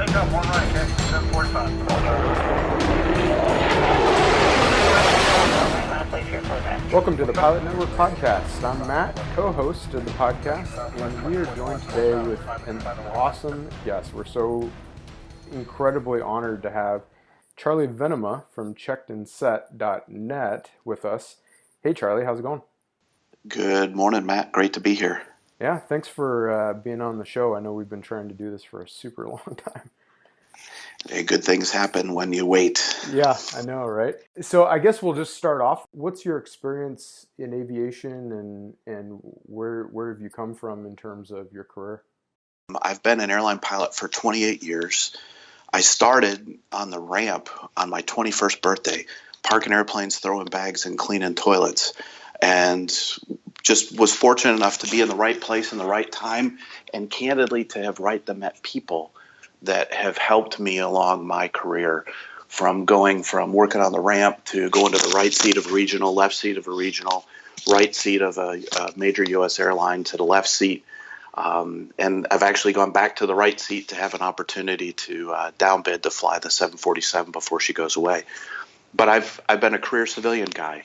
take up one right, okay, 745. Welcome to the Pilot Network Podcast. I'm Matt, co-host of the podcast, and we are joined today with an awesome guest. We're so incredibly honored to have Charlie Venema from Checkandset.net with us. Hey Charlie, how's it going? Good morning, Matt. Great to be here. Yeah, thanks for being on the show. I know we've been trying to do this for a super long time. Hey, good things happen when you wait. Yeah, I know, right? So I guess we'll just start off. What's your experience in aviation and where have you come from in terms of your career? I've been an airline pilot for 28 years. I started on the ramp on my 21st birthday, parking airplanes, throwing bags, and cleaning toilets. And just was fortunate enough to be in the right place in the right time, and candidly to have met people that have helped me along my career, from going from working on the ramp to going to the right seat of a regional, left seat of a regional, right seat of a major U.S. airline to the left seat. And I've actually gone back to the right seat to have an opportunity to downbid to fly the 747 before she goes away. But I've been a career civilian guy.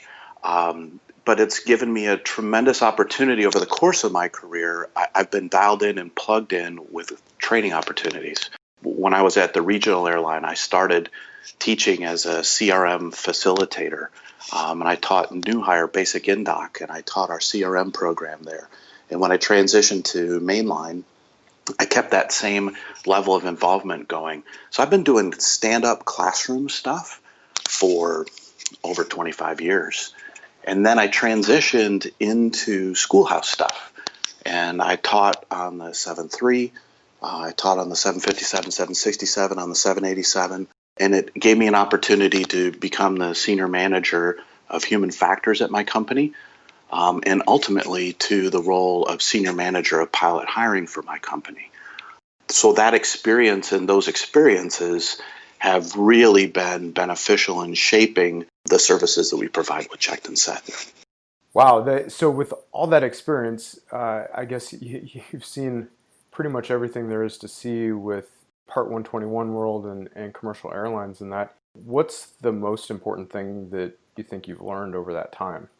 But it's given me a tremendous opportunity over the course of my career. I've been dialed in and plugged in with training opportunities. When I was at the regional airline, I started teaching as a CRM facilitator. And I taught new hire basic indoc, and I taught our CRM program there. And when I transitioned to mainline, I kept that same level of involvement going. So I've been doing stand-up classroom stuff for over 25 years. And then I transitioned into schoolhouse stuff, and I taught on the 7.3, I taught on the 757, 767, on the 787, and it gave me an opportunity to become the senior manager of human factors at my company, and ultimately to the role of senior manager of pilot hiring for my company. So that experience and those experiences have really been beneficial in shaping the services that we provide with Checkandset. Wow. So with all that experience, I guess you've seen pretty much everything there is to see with Part 121 world and commercial airlines and that. What's the most important thing that you think you've learned over that time?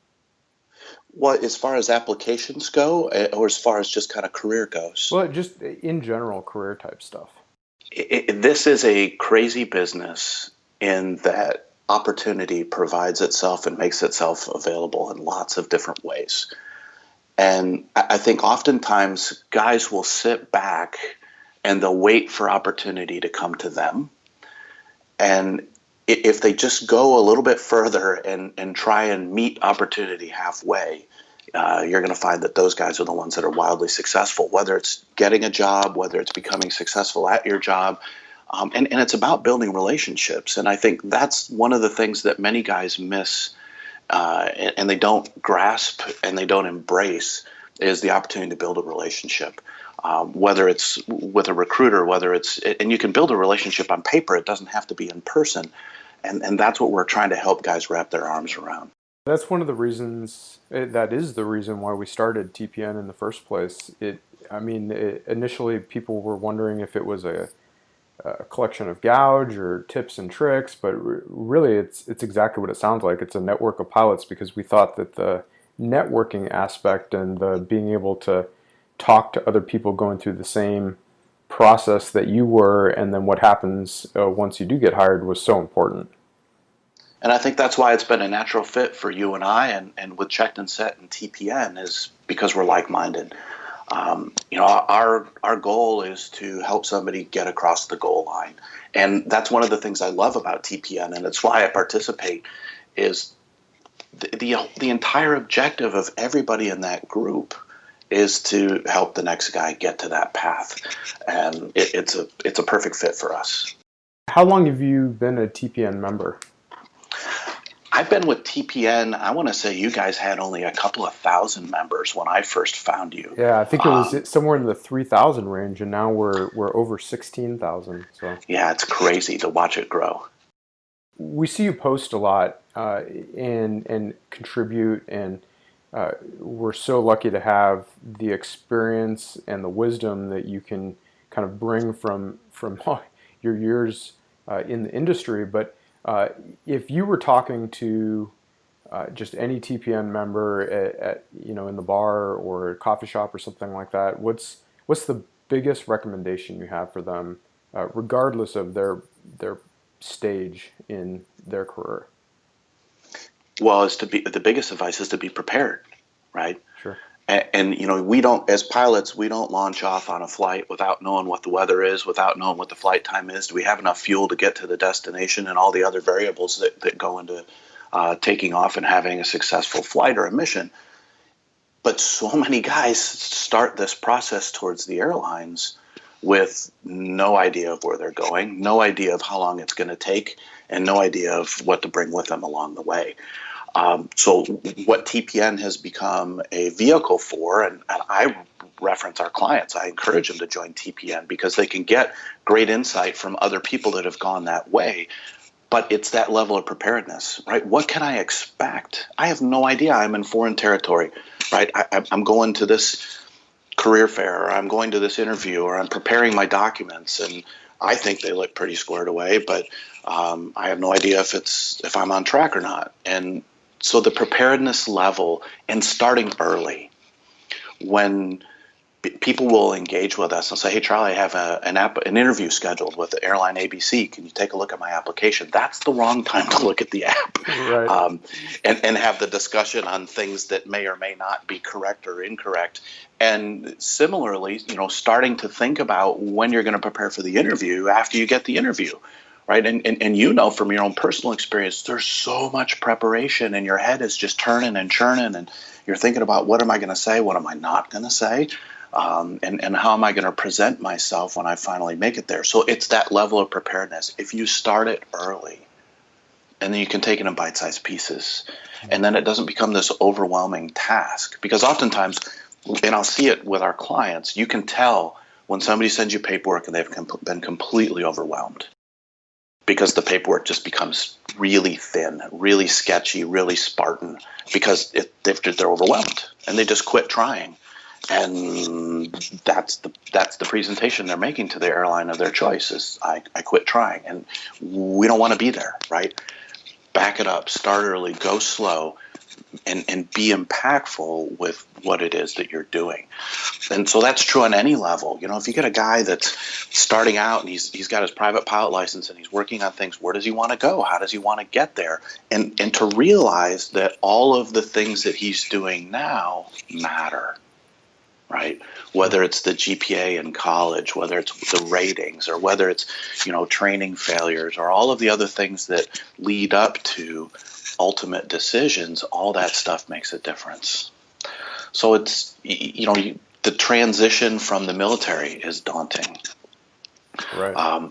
Well, as far as applications go, or as far as just kind of career goes? Well, just in general, career type stuff. This is a crazy business in that opportunity provides itself and makes itself available in lots of different ways. And I think oftentimes guys will sit back and they'll wait for opportunity to come to them. And if they just go a little bit further and try and meet opportunity halfway, you're going to find that those guys are the ones that are wildly successful, whether it's getting a job, whether it's becoming successful at your job. And it's about building relationships. And I think that's one of the things that many guys miss and they don't grasp and they don't embrace is the opportunity to build a relationship. Whether it's with a recruiter, and you can build a relationship on paper, it doesn't have to be in person. And that's what we're trying to help guys wrap their arms around. That's one of the reasons, that is the reason why we started TPN in the first place. Initially people were wondering if it was a collection of gouge or tips and tricks, but really it's exactly what it sounds like. It's a network of pilots, because we thought that the networking aspect and the being able to talk to other people going through the same process that you were, and then what happens once you do get hired, was so important. And I think that's why it's been a natural fit for you and I, and with Checkandset and TPN, is because we're like-minded. Our goal is to help somebody get across the goal line. And that's one of the things I love about TPN, and it's why I participate, is the entire objective of everybody in that group is to help the next guy get to that path. And it's a perfect fit for us. How long have you been a TPN member? I've been with TPN, I want to say you guys had only a couple of thousand members when I first found you. Yeah, I think it was somewhere in the 3,000 range, and now we're over 16,000. So yeah, it's crazy to watch it grow. We see you post a lot and contribute, and we're so lucky to have the experience and the wisdom that you can kind of bring from your years in the industry, but if you were talking to just any TPN member at in the bar or a coffee shop or something like that, what's the biggest recommendation you have for them, regardless of their stage in their career? Well, the biggest advice is to be prepared, right? Sure. And we don't, as pilots, we don't launch off on a flight without knowing what the weather is, without knowing what the flight time is. Do we have enough fuel to get to the destination, and all the other variables that go into taking off and having a successful flight or a mission? But so many guys start this process towards the airlines with no idea of where they're going, no idea of how long it's going to take, and no idea of what to bring with them along the way. So what TPN has become a vehicle for, and I reference our clients, I encourage them to join TPN because they can get great insight from other people that have gone that way. But it's that level of preparedness, right? What can I expect? I have no idea. I'm in foreign territory, right? I'm going to this career fair, or I'm going to this interview, or I'm preparing my documents, and I think they look pretty squared away, but I have no idea if I'm on track or not. And so the preparedness level, and starting early, when people will engage with us and say, "Hey, Charlie, I have an interview scheduled with the airline ABC. Can you take a look at my application?" That's the wrong time to look at the app, Right. and have the discussion on things that may or may not be correct or incorrect. And similarly, starting to think about when you're going to prepare for the interview after you get the interview. Right. And from your own personal experience, there's so much preparation and your head is just turning and churning, and you're thinking about, what am I going to say? What am I not going to say? And how am I going to present myself when I finally make it there? So it's that level of preparedness. If you start it early, and then you can take it in bite-sized pieces, and then it doesn't become this overwhelming task. Because oftentimes, and I'll see it with our clients, you can tell when somebody sends you paperwork and they've been completely overwhelmed, because the paperwork just becomes really thin, really sketchy, really Spartan, because they're overwhelmed and they just quit trying. And that's the presentation they're making to the airline of their choice is, I quit trying. And we don't want to be there, right? Back it up, start early, go slow, and be impactful with what it is that you're doing. And so that's true on any level. If you get a guy that's starting out and he's got his private pilot license and he's working on things, where does he want to go? How does he want to get there? And to realize that all of the things that he's doing now matter, right? Whether it's the GPA in college, whether it's the ratings, or whether it's, training failures, or all of the other things that lead up to ultimate decisions, all that stuff makes a difference. So it's, the transition from the military is daunting. Right.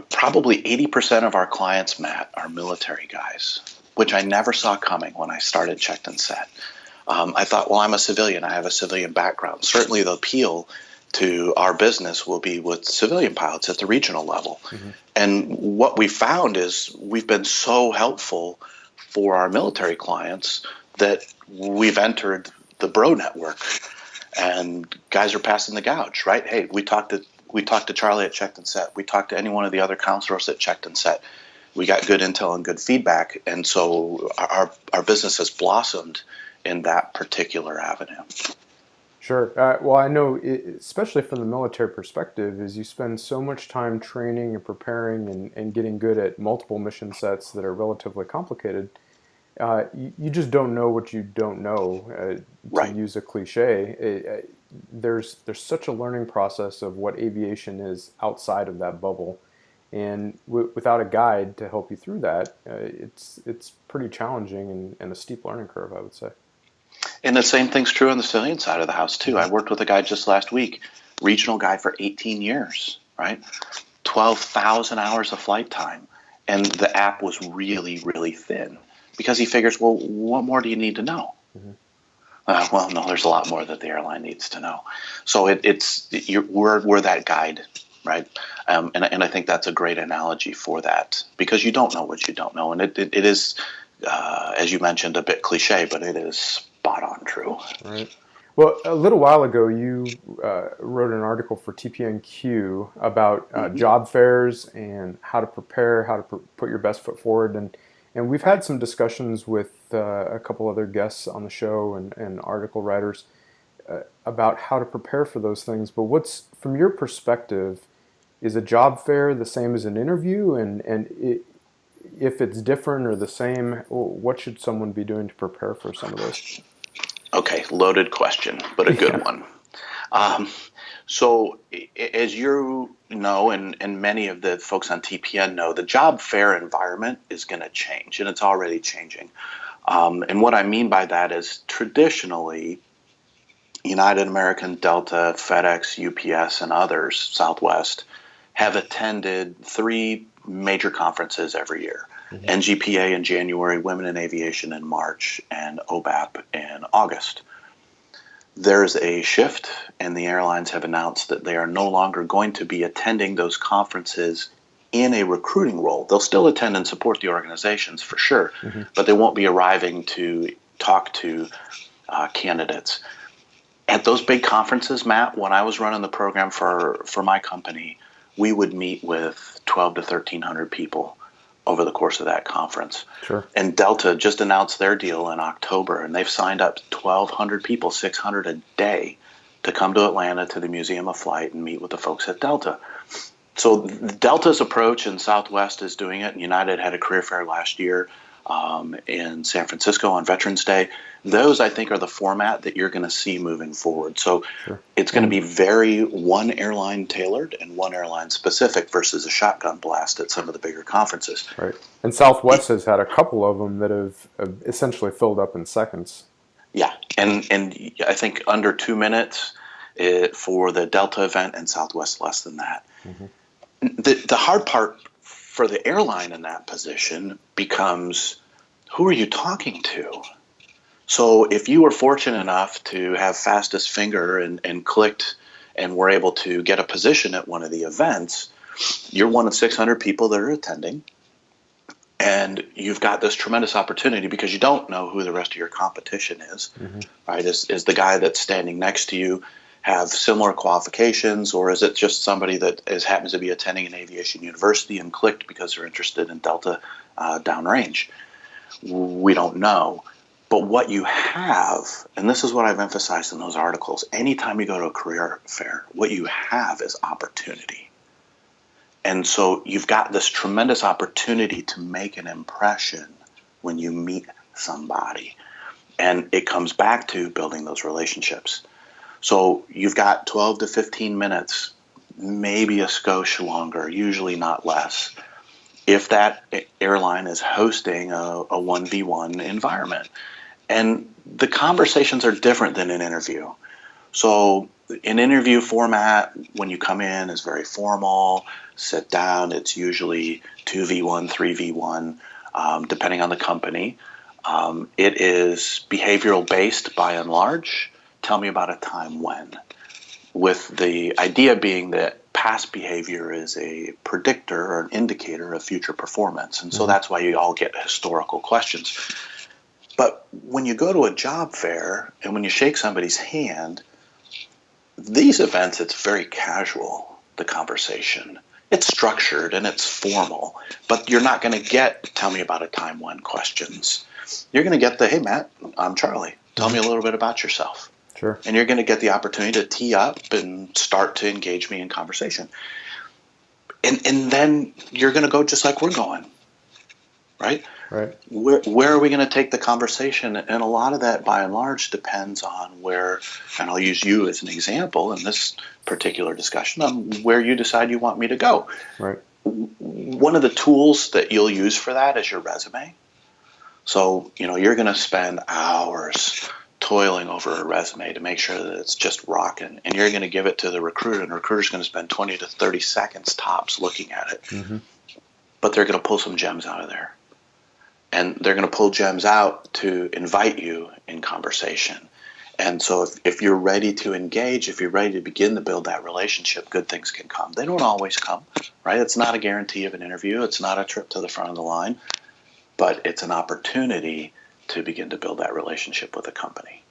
Probably 80% of our clients, Matt, are military guys, which I never saw coming when I started Checkandset. I thought, well, I'm a civilian. I have a civilian background. Certainly the appeal to our business will be with civilian pilots at the regional level. Mm-hmm. And what we found is we've been so helpful for our military clients that we've entered the bro network, and guys are passing the gouge, right? Hey, we talked to Charlie at Checkandset. We talked to any one of the other counselors at Checkandset. We got good intel and good feedback, and so our business has blossomed in that particular avenue. Sure. Well, I know, especially from the military perspective, is you spend so much time training and preparing and getting good at multiple mission sets that are relatively complicated. You just don't know what you don't know, to Right. use a cliche. There's such a learning process of what aviation is outside of that bubble. And without a guide to help you through that, it's pretty challenging and a steep learning curve, I would say. And the same thing's true on the civilian side of the house, too. I worked with a guy just last week, regional guy for 18 years, right? 12,000 hours of flight time. And the app was really, really thin because he figures, well, what more do you need to know? Mm-hmm. Well, no, there's a lot more that the airline needs to know. So we're that guide, right? And I think that's a great analogy for that, because you don't know what you don't know. And it is, as you mentioned, a bit cliche, but it is spot on true. Right. Well, a little while ago, you wrote an article for TPNQ about Hmm. job fairs and how to prepare, how to put your best foot forward, and we've had Right. some discussions with a couple other guests on the show and article writers about how to prepare for those things. But what's from your perspective, is a job fair the same as an interview, if it's different or the same, what should someone be doing to prepare for some of those? Okay, loaded question, but a good Yeah, one. Um, so, as you know, and many of the folks on TPN know, the job fair environment is going to change, and it's already changing. And what I mean by that is traditionally, United, American, Delta, FedEx, UPS, and others, Southwest, have attended three major conferences every year. hmm NGPA in January, Women in Aviation in March, and OBAP in August. There's a shift, and the airlines have announced that they are no longer going to be attending those conferences in a recruiting role. They'll still attend and support the organizations for sure, hmm but they won't be arriving to talk to candidates. At those big conferences, Matt, when I was running the program for my company, we would meet with 12 to 1,300 people over the course of that conference. sure. And Delta just announced their deal in October, and they've signed up 1,200 people, 600 a day, to come to Atlanta to the Museum of Flight and meet with the folks at Delta. So Delta's approach, and Southwest is doing it, and United had a career fair last year in San Francisco on Veterans Day. Those, I think, are the format that you're going to see moving forward. So Sure. it's going to be And very one airline tailored and one airline specific versus a shotgun blast at some of the bigger conferences. right. And Southwest has had a couple of them that have essentially filled up in seconds. Yeah, and I think under 2 minutes for the Delta event, and Southwest less than that. hmm The hard part for the airline in that position becomes, who are you talking to? So if you were fortunate enough to have fastest finger and clicked and were able to get a position at one of the events, you're one of 600 people that are attending, and you've got this tremendous opportunity because you don't know who the rest of your competition is, hmm right? Is the guy that's standing next to you have similar qualifications, or is it just somebody that happens to be attending an aviation university and clicked because they're interested in Delta downrange? We don't know. But what you have, and this is what I've emphasized in those articles, anytime you go to a career fair, what you have is opportunity. And so you've got this tremendous opportunity to make an impression when you meet somebody. And it comes back to building those relationships. So you've got 12 to 15 minutes, maybe a skosh longer, usually not less, if that airline is hosting a 1v1 environment. And the conversations are different than an interview. So an interview format, when you come in, is very formal, sit down. It's usually 2v1, 3v1, depending on the company. It is behavioral based by and large. Tell me about a time when, with the idea being that past behavior is a predictor or an indicator of future performance. And so hmm that's why you all get historical questions. But when you go to a job fair and when you shake somebody's hand, these events, it's very casual, the conversation. It's structured and it's formal, but you're not going to get tell me about a time when questions. You're going to get the, hey, Matt, I'm Charlie. Tell hmm me a little bit about yourself. Sure. And you're going to get the opportunity to tee up and start to engage me in conversation. And then you're going to go just like we're going, right? Right. Where are we going to take the conversation? And a lot of that, by and large, depends on where, and I'll use you as an example in this particular discussion, on where you decide you want me to go. Right. One of the tools that you'll use for that is your resume. So, you're going to spend hours toiling over a resume to make sure that it's just rocking, and you're going to give it to the recruiter, and the recruiter's going to spend 20 to 30 seconds tops looking at it. hmm But they're going to pull some gems out of there. And they're going to pull gems out to invite you in conversation. And so if you're ready to engage, if you're ready to begin to build that relationship, good things can come. They don't always come, right? It's not a guarantee of an interview. It's not a trip to the front of the line, but it's an opportunity to begin to build that relationship with a company.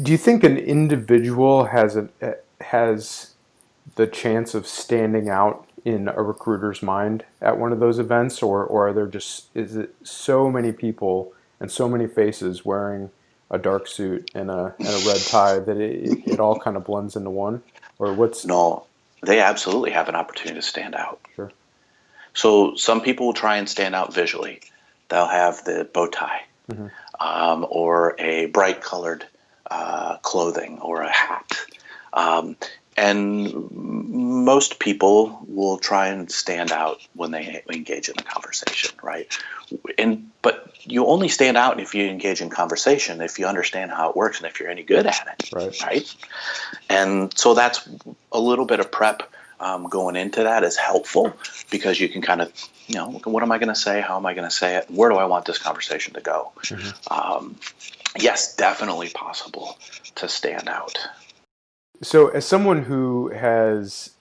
Do you think an individual has the chance of standing out in a recruiter's mind at one of those events, or are there is it so many people and so many faces wearing a dark suit and a red tie that it all kind of blends into one? Or what's No, they absolutely have an opportunity to stand out. Sure. So some people will try and stand out visually. They'll have the bow tie, or a bright colored clothing or a hat. And most people will try and stand out when they engage in a conversation, right? But you only stand out if you engage in conversation, if you understand how it works and if you're any good at it, right? And so that's a little bit of prep going into that is helpful, because you can kind of, what am I going to say? How am I going to say it? Where do I want this conversation to go? Yes, definitely possible to stand out. So, as someone who has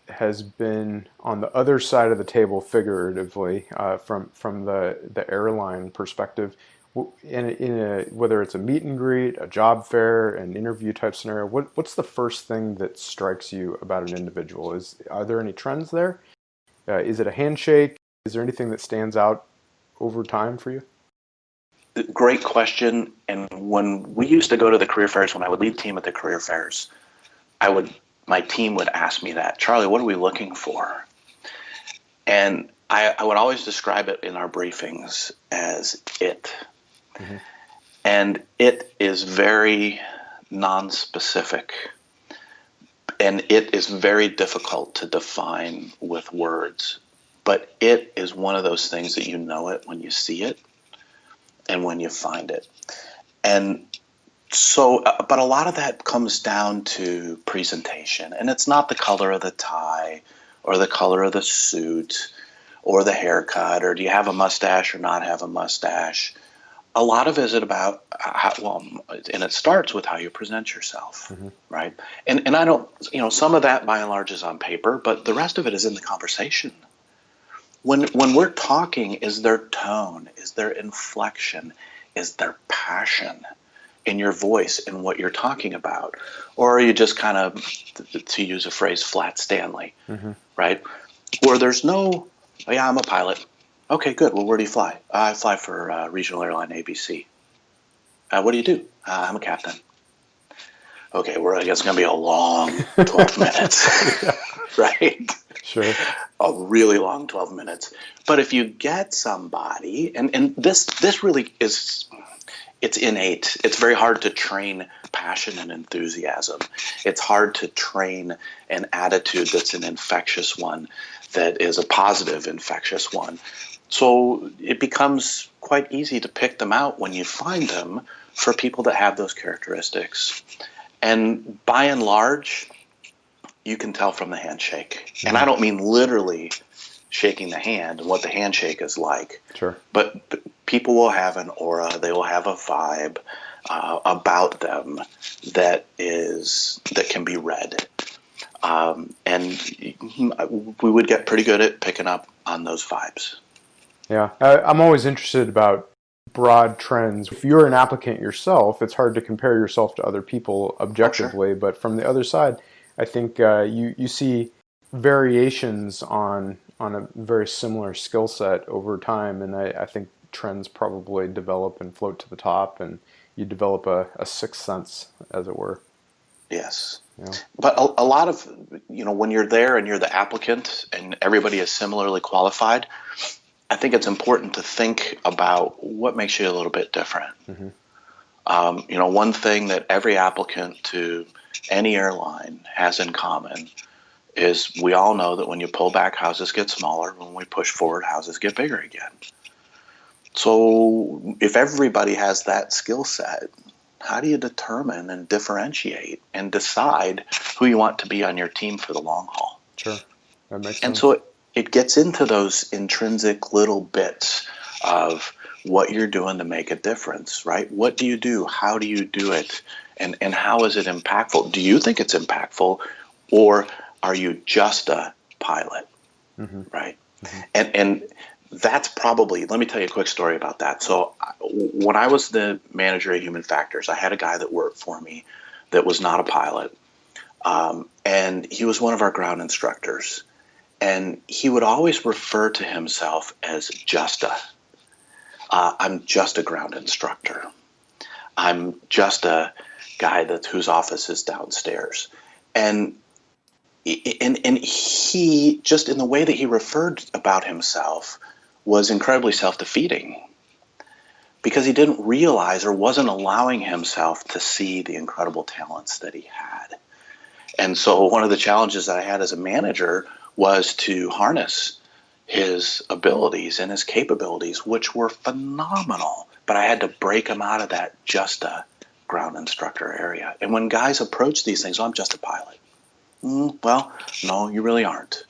been on the other side of the table, figuratively, from the airline perspective, whether it's a meet and greet, a job fair, an interview type scenario, what's the first thing that strikes you about an individual? Are there any trends there? Is it a handshake? Is there anything that stands out over time for you? Great question. And when we used to go to the career fairs, when I would lead team at the career fairs, my team would ask me that, Charlie, what are we looking for? And I would always describe it in our briefings as it. And it is very non-specific, and it is very difficult to define with words. But it is one of those things that you know it when you see it and when you find it. And so, but a lot of that comes down to presentation, and it's not the color of the tie or the color of the suit or the haircut, or do you have a mustache or not have a mustache. A lot of it is about and it starts with how you present yourself, right? And I don't, some of that by and large is on paper, but the rest of it is in the conversation. When we're talking, is there tone? Is there inflection? Is there passion in your voice in what you're talking about? Or are you just kind of, to use a phrase, flat Stanley, right? Or there's no, I'm a pilot. Okay, good. Well, where do you fly? I fly for regional airline ABC. What do you do? I'm a captain. Okay, I guess it's going to be a long 12 minutes, right? Sure. A really long 12 minutes. But if you get somebody, and this really is, it's innate. It's very hard to train passion and enthusiasm. It's hard to train an attitude that's an infectious one, that is a positive infectious one. So it becomes quite easy to pick them out when you find them for people that have those characteristics. And by and large, you can tell from the handshake. And I don't mean literally shaking the hand and what the handshake is like. Sure. But people will have an aura, they will have a vibe about them that can be read. And we would get pretty good at picking up on those vibes. Yeah, I'm always interested about broad trends. If you're an applicant yourself, it's hard to compare yourself to other people objectively, but from the other side, I think you see variations on a very similar skill set over time, and I think trends probably develop and float to the top, and you develop a sixth sense, as it were. Yes. Yeah. But a lot of, when you're there and you're the applicant and everybody is similarly qualified, I think it's important to think about what makes you a little bit different. One thing that every applicant to any airline has in common is we all know that when you pull back, houses get smaller. When we push forward, houses get bigger again. So if everybody has that skill set, how do you determine and differentiate and decide who you want to be on your team for the long haul? Sure, that makes sense. And so it gets into those intrinsic little bits of what you're doing to make a difference, right? What do you do? How do you do it? And how is it impactful? Do you think it's impactful, or are you just a pilot, right? And that's probably, let me tell you a quick story about that. So when I was the manager of human factors, I had a guy that worked for me that was not a pilot. And he was one of our ground instructors. And he would always refer to himself as I'm just a ground instructor. I'm just a guy whose office is downstairs. And he, just in the way that he referred about himself, was incredibly self-defeating, because he didn't realize or wasn't allowing himself to see the incredible talents that he had. And so one of the challenges that I had as a manager was to harness his abilities and his capabilities, which were phenomenal, but I had to break him out of that just a ground instructor area. And when guys approach these things, I'm just a pilot. Well, no, you really aren't,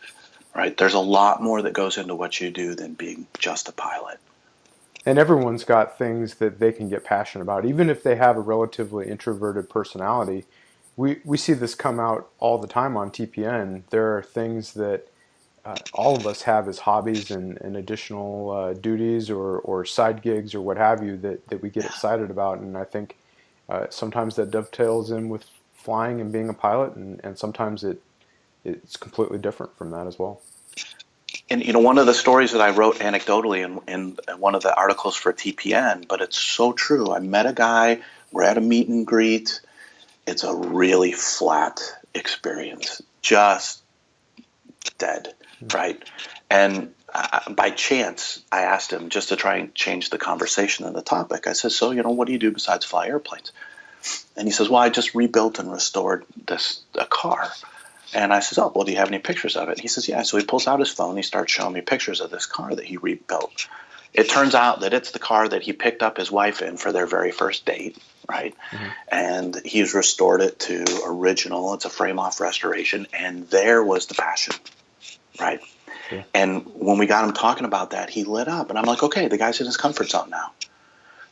right? There's a lot more that goes into what you do than being just a pilot. And everyone's got things that they can get passionate about. Even if they have a relatively introverted personality, we see this come out all the time on TPN. There are things that all of us have as hobbies and additional duties or side gigs or what have you that we get excited about. And I think sometimes that dovetails in with flying and being a pilot, and sometimes it's completely different from that as well. And, one of the stories that I wrote anecdotally in one of the articles for TPN, but it's so true. I met a guy, we're at a meet and greet. It's a really flat experience, just dead, right? And by chance, I asked him, just to try and change the conversation and the topic. I said, so, what do you do besides fly airplanes? And he says, well, I just rebuilt and restored a car. And I says, oh, well, do you have any pictures of it? And he says, yeah. So he pulls out his phone. He starts showing me pictures of this car that he rebuilt. It turns out that it's the car that he picked up his wife in for their very first date, right? Mm-hmm. And he's restored it to original. It's a frame-off restoration. And there was the passion, right? Yeah. And when we got him talking about that, he lit up. And I'm like, okay, the guy's in his comfort zone now.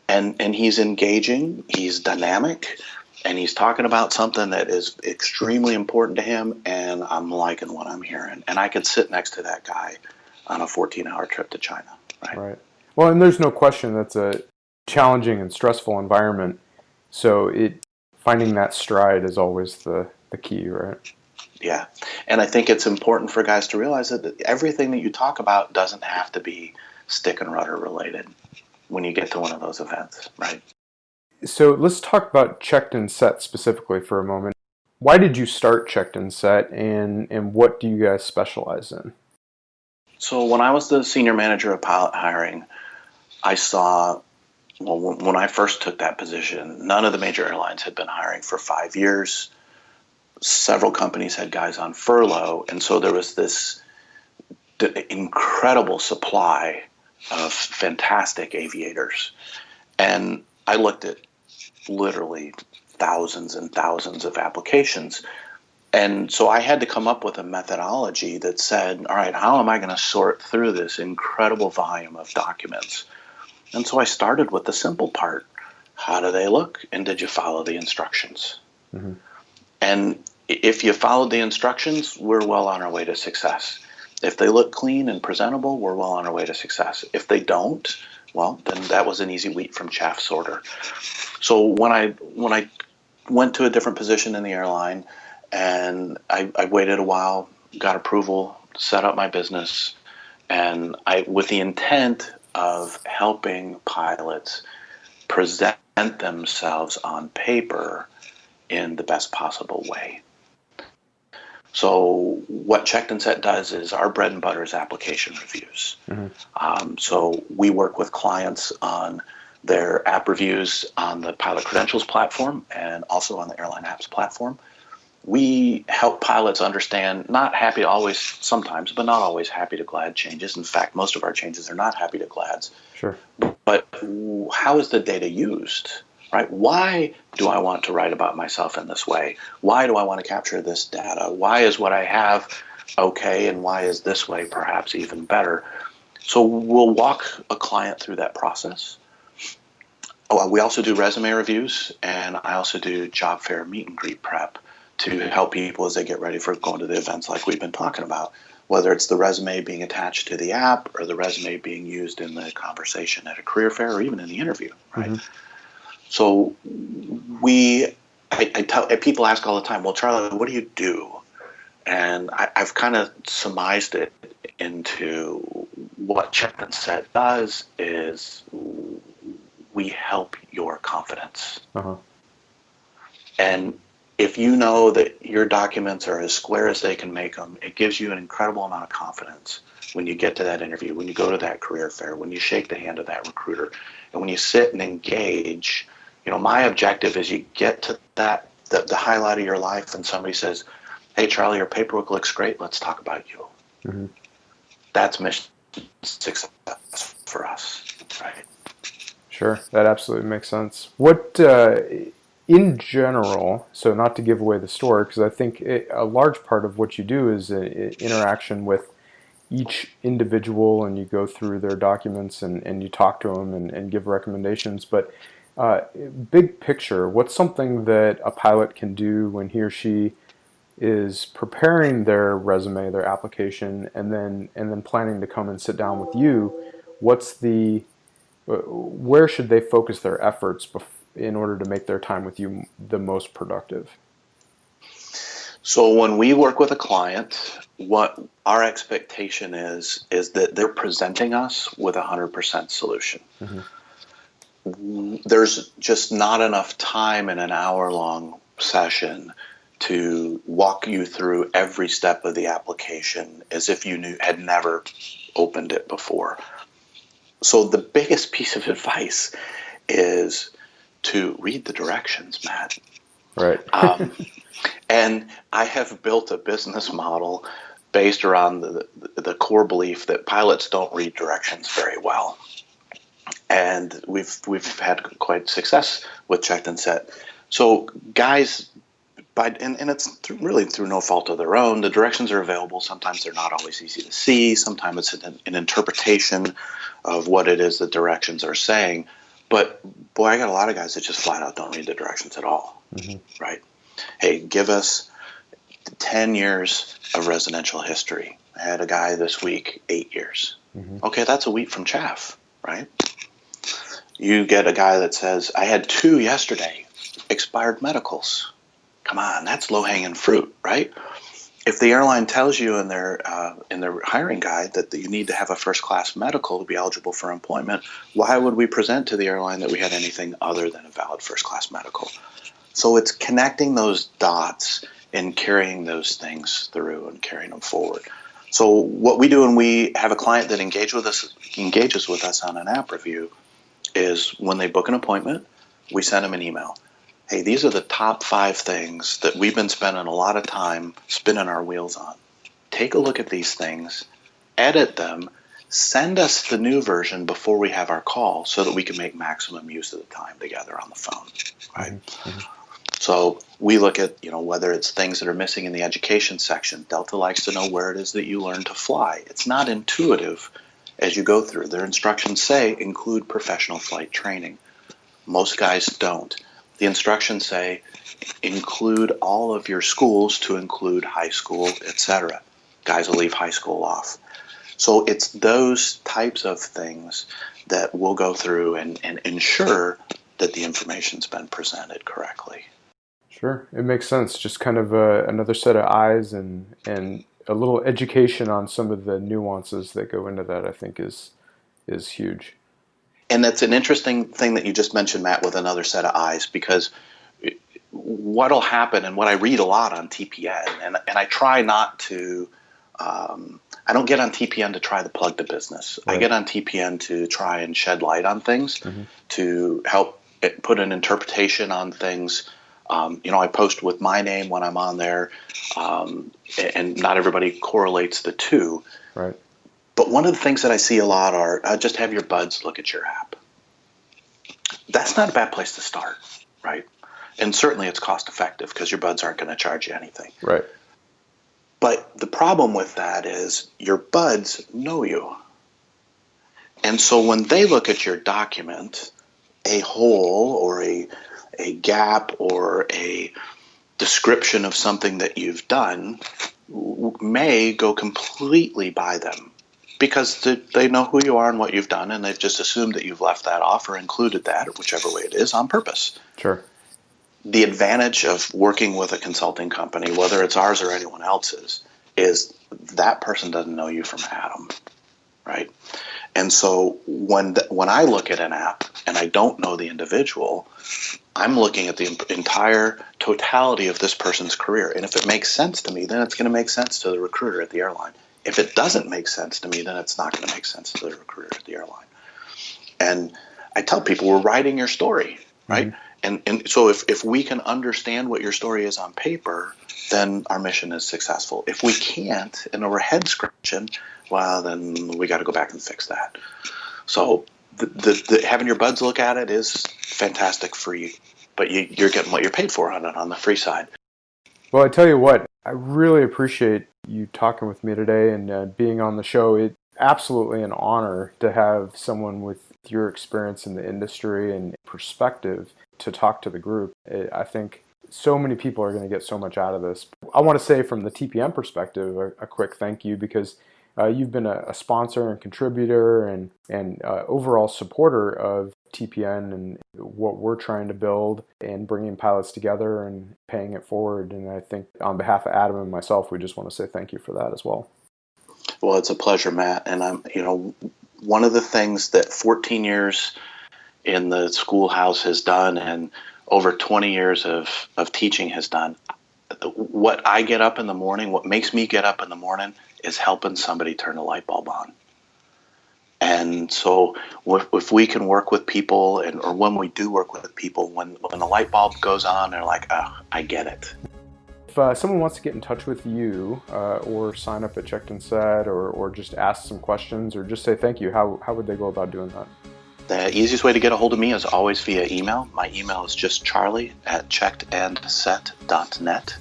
And he's engaging. He's dynamic. And he's talking about something that is extremely important to him, and I'm liking what I'm hearing. And I could sit next to that guy on a 14-hour trip to China, right? Right. Well, and there's no question that's a challenging and stressful environment. So finding that stride is always the key, right? Yeah. And I think it's important for guys to realize that everything that you talk about doesn't have to be stick and rudder related when you get to one of those events, right? So let's talk about Checkandset specifically for a moment. Why did you start Checkandset, and what do you guys specialize in? So when I was the senior manager of pilot hiring, I saw, well, when I first took that position, none of the major airlines had been hiring for 5 years. Several companies had guys on furlough, and so there was this incredible supply of fantastic aviators. And I looked at literally thousands and thousands of applications. And so I had to come up with a methodology that said, all right, how am I going to sort through this incredible volume of documents? And so I started with the simple part. How do they look? And did you follow the instructions? Mm-hmm. And if you followed the instructions, we're well on our way to success. If they look clean and presentable, we're well on our way to success. If they don't, well, then that was an easy wheat from chaff sorter. So when I went to a different position in the airline, and I waited a while, got approval, set up my business, and with the intent of helping pilots present themselves on paper in the best possible way. So what Checkandset does is our bread and butter is application reviews. Mm-hmm. So we work with clients on their app reviews on the Pilot Credentials platform and also on the Airline Apps platform. We help pilots understand, not happy always, sometimes, but not always happy to glad changes. In fact, most of our changes are not happy to glads. Sure. But how is the data used? Right? Why do I want to write about myself in this way? Why do I want to capture this data? Why is what I have okay, and why is this way perhaps even better? So we'll walk a client through that process. We also do resume reviews, and I also do job fair meet and greet prep to help people as they get ready for going to the events like we've been talking about, whether it's the resume being attached to the app or the resume being used in the conversation at a career fair or even in the interview, right? Mm-hmm. So we I tell people ask all the time, well, Charlie, what do you do? And I've kind of surmised it into what Checkandset does is we help your confidence. Uh-huh. And if you know that your documents are as square as they can make them, it gives you an incredible amount of confidence when you get to that interview, when you go to that career fair, when you shake the hand of that recruiter, and when you sit and engage. My objective is you get to that, the highlight of your life, and somebody says, hey, Charlie, your paperwork looks great. Let's talk about you. Mm-hmm. That's mission success for us, right? Sure, that absolutely makes sense. What, in general, so not to give away the story, because I think a large part of what you do is interaction with each individual, and you go through their documents and you talk to them and give recommendations. But big picture, what's something that a pilot can do when he or she is preparing their resume, their application, and then planning to come and sit down with you? Where should they focus their efforts in order to make their time with you the most productive? So when we work with a client, what our expectation is that they're presenting us with a 100% solution. Mm-hmm. There's just not enough time in an hour-long session to walk you through every step of the application as if you had never opened it before. So the biggest piece of advice is to read the directions, Matt. Right. And I have built a business model based around the core belief that pilots don't read directions very well. And we've had quite success with Checkandset. So guys, and it's really through no fault of their own, the directions are available. Sometimes they're not always easy to see. Sometimes it's an interpretation of what it is the directions are saying. But boy, I got a lot of guys that just flat out don't read the directions at all. Mm-hmm. Right? Hey, give us 10 years of residential history. I had a guy this week, 8 years. Mm-hmm. Okay, that's a wheat from chaff, right? You get a guy that says, I had 2 yesterday, expired medicals. Come on, that's low-hanging fruit, right? If the airline tells you in their hiring guide that you need to have a first-class medical to be eligible for employment, why would we present to the airline that we had anything other than a valid first-class medical? So it's connecting those dots and carrying those things through and carrying them forward. So what we do when we have a client that engages with us on an app review is when they book an appointment, we send them an email. Hey, these are the top 5 things that we've been spending a lot of time spinning our wheels on. Take a look at these things, edit them, send us the new version before we have our call so that we can make maximum use of the time together on the phone. Right? Mm-hmm. So we look at, whether it's things that are missing in the education section. Delta likes to know where it is that you learn to fly. It's not intuitive as you go through. Their instructions say include professional flight training. Most guys don't. The instructions say include all of your schools to include high school, etc. Guys will leave high school off. So it's those types of things that we'll go through and ensure that the information's been presented correctly. Sure, it makes sense. Just kind of another set of eyes and a little education on some of the nuances that go into that, I think is huge. And that's an interesting thing that you just mentioned, Matt, with another set of eyes, because what'll happen, and what I read a lot on TPN, and I try not to, I don't get on TPN to try to plug the business. Right. I get on TPN to try and shed light on things, mm-hmm. to help put an interpretation on things. I post with my name when I'm on there, and not everybody correlates the two. Right. But one of the things that I see a lot are just have your buds look at your app. That's not a bad place to start, right? And certainly it's cost effective because your buds aren't going to charge you anything. Right. But the problem with that is your buds know you. And so when they look at your document, a hole or a gap or a description of something that you've done may go completely by them. Because they know who you are and what you've done, and they've just assumed that you've left that off or included that, or whichever way it is, on purpose. Sure. the advantage of working with a consulting company, whether it's ours or anyone else's, is that person doesn't know you from Adam, right? And so when I look at an app and I don't know the individual, I'm looking at the entire totality of this person's career. And if it makes sense to me, then it's going to make sense to the recruiter at the airline. If it doesn't make sense to me, then it's not going to make sense to the recruiter at the airline. And I tell people, we're writing your story, right? Mm-hmm. And so if we can understand what your story is on paper, then our mission is successful. If we can't, and we're head scratching, well, then we got to go back and fix that. So the having your buds look at it is fantastic for you, but you're getting what you're paid for on it on the free side. Well, I tell you what, I really appreciate you talking with me today and being on the show. It's absolutely an honor to have someone with your experience in the industry and perspective to talk to the group. I think so many people are going to get so much out of this. I want to say from the TPM perspective, a quick thank you, because you've been a sponsor and contributor and overall supporter of TPN and what we're trying to build and bringing pilots together and paying it forward. And I think on behalf of Adam and myself, we just want to say thank you for that as well. Well, it's a pleasure, Matt. And one of the things that 14 years in the schoolhouse has done and over 20 years of teaching has done, what I get up in the morning, what makes me get up in the morning is helping somebody turn a light bulb on. And so if we can work with people, or when we do work with people, when the light bulb goes on, they're like, oh, I get it. If someone wants to get in touch with you or sign up at Checkandset or just ask some questions or just say thank you, how would they go about doing that? The easiest way to get a hold of me is always via email. My email is just charlie@checkandset.net.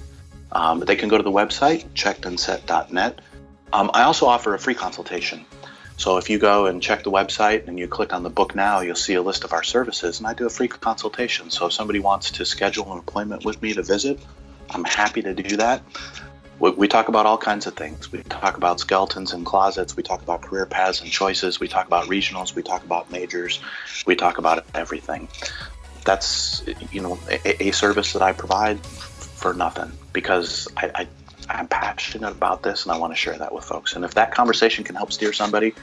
They can go to the website, checkandset.net. I also offer a free consultation. So if you go and check the website and you click on the book now, you'll see a list of our services, and I do a free consultation. So if somebody wants to schedule an appointment with me to visit, I'm happy to do that. We talk about all kinds of things. We talk about skeletons and closets. We talk about career paths and choices. We talk about regionals. We talk about majors. We talk about everything. That's a service that I provide for nothing, because I'm passionate about this and I want to share that with folks. And if that conversation can help steer somebody,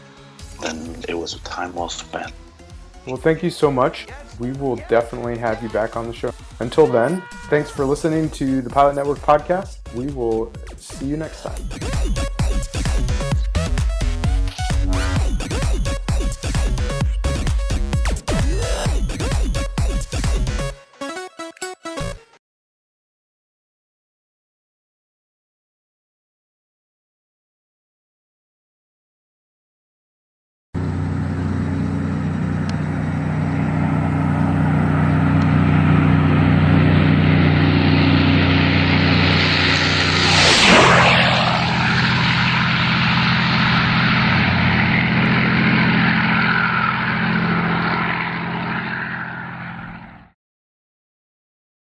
then it was time well spent. Well, thank you so much. We will definitely have you back on the show. Until then, thanks for listening to the Pilot Network podcast. We will see you next time.